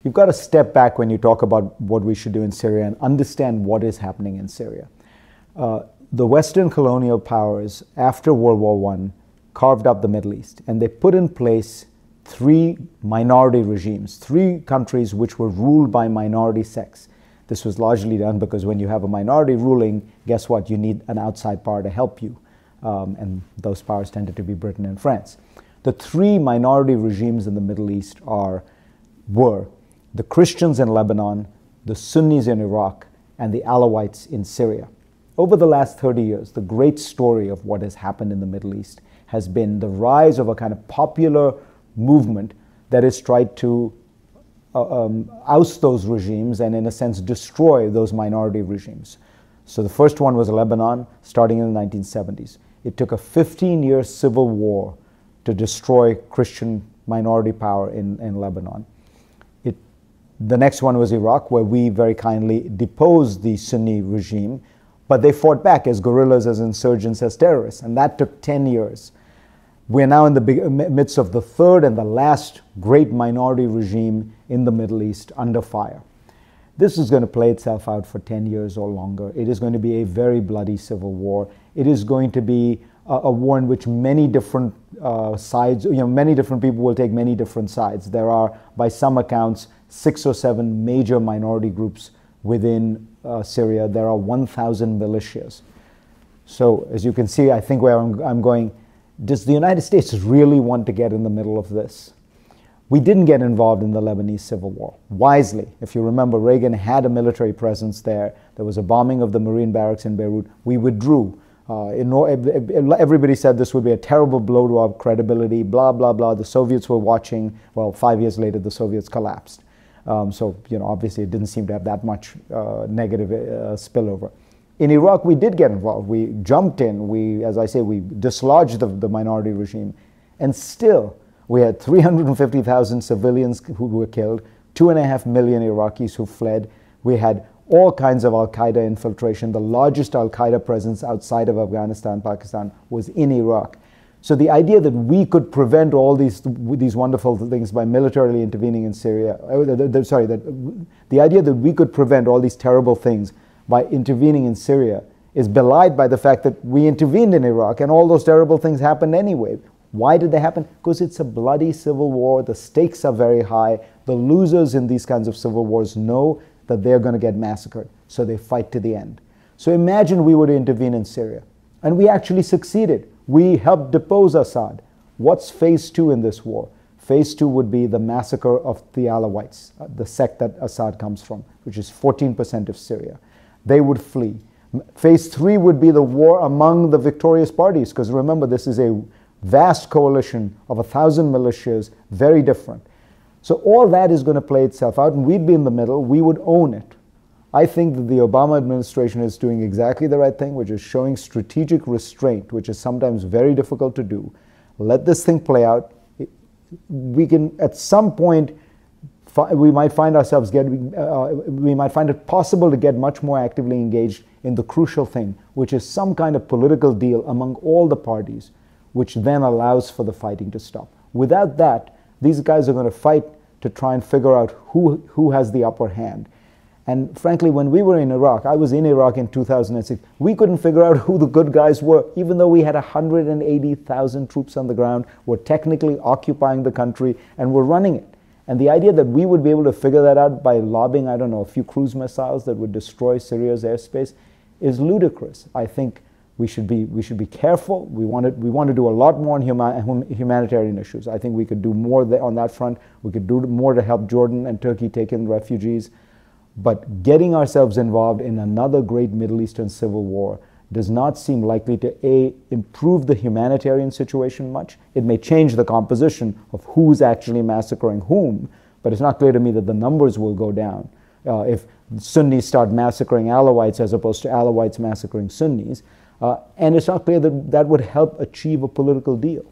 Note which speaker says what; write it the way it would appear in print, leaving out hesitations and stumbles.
Speaker 1: You've got to step back when you talk about what we should do in Syria and understand what is happening in Syria. The Western colonial powers, after World War I, carved up the Middle East, and they put in place three minority regimes, three countries which were ruled by minority sects. This was largely done because when you have a minority ruling, guess what? You need an outside power to help you. And those powers tended to be Britain and France. The three minority regimes in the Middle East were the Christians in Lebanon, the Sunnis in Iraq, and the Alawites in Syria. Over the last 30 years, the great story of what has happened in the Middle East has been the rise of a kind of popular movement that has tried to oust those regimes and, in a sense, destroy those minority regimes. So the first one was Lebanon, starting in the 1970s. It took a 15-year civil war to destroy Christian minority power in Lebanon. The next one was Iraq, where we very kindly deposed the Sunni regime, but they fought back as guerrillas, as insurgents, as terrorists, and that took 10 years. We're now in the midst of the third and the last great minority regime in the Middle East under fire. This is going to play itself out for 10 years or longer. It is going to be a very bloody civil war. It is going to be a war in which many different sides, many different people will take many different sides. There are, by some accounts, 6 or 7 major minority groups within Syria. There are 1,000 militias. So, as you can see, I think where I'm going, does the United States really want to get in the middle of this? We didn't get involved in the Lebanese civil war. Wisely, if you remember, Reagan had a military presence there. There was a bombing of the Marine barracks in Beirut. We withdrew. Everybody said this would be a terrible blow to our credibility, blah, blah, blah. The Soviets were watching. Well, 5 years later, the Soviets collapsed. So, obviously it didn't seem to have that much negative spillover. In Iraq, we did get involved. We jumped in. As I say, we dislodged the minority regime. And still, we had 350,000 civilians who were killed, 2.5 million Iraqis who fled. We had all kinds of al-Qaeda infiltration. The largest al-Qaeda presence outside of Afghanistan, Pakistan, was in Iraq. So the idea that we could prevent all these wonderful things by militarily intervening in Syria, the idea that we could prevent all these terrible things by intervening in Syria is belied by the fact that we intervened in Iraq and all those terrible things happened anyway. Why did they happen? Because it's a bloody civil war. The stakes are very high. The losers in these kinds of civil wars know that they're going to get massacred, so they fight to the end. So imagine we were to intervene in Syria, and we actually succeeded. We helped depose Assad. What's phase 2 in this war? Phase 2 would be the massacre of the Alawites, the sect that Assad comes from, which is 14% of Syria. They would flee. Phase 3 would be the war among the victorious parties, because remember, this is a vast coalition of 1,000 militias, very different. So all that is going to play itself out, and we'd be in the middle. We would own it. I think that the Obama administration is doing exactly the right thing, which is showing strategic restraint, which is sometimes very difficult to do. Let this thing play out. We can, at some point, we might find ourselves we might find it possible to get much more actively engaged in the crucial thing, which is some kind of political deal among all the parties, which then allows for the fighting to stop. Without that, these guys are going to fight to try and figure out who has the upper hand. And frankly, when we were in Iraq, I was in Iraq in 2006, we couldn't figure out who the good guys were, even though we had 180,000 troops on the ground, were technically occupying the country, and were running it. And the idea that we would be able to figure that out by lobbing, I don't know, a few cruise missiles that would destroy Syria's airspace is ludicrous. I think we should be careful. We want to do a lot more on humanitarian issues. I think we could do more on that front. We could do more to help Jordan and Turkey take in refugees. But getting ourselves involved in another great Middle Eastern civil war does not seem likely to, improve the humanitarian situation much. It may change the composition of who's actually massacring whom, but it's not clear to me that the numbers will go down. If Sunnis start massacring Alawites as opposed to Alawites massacring Sunnis, and it's not clear that that would help achieve a political deal.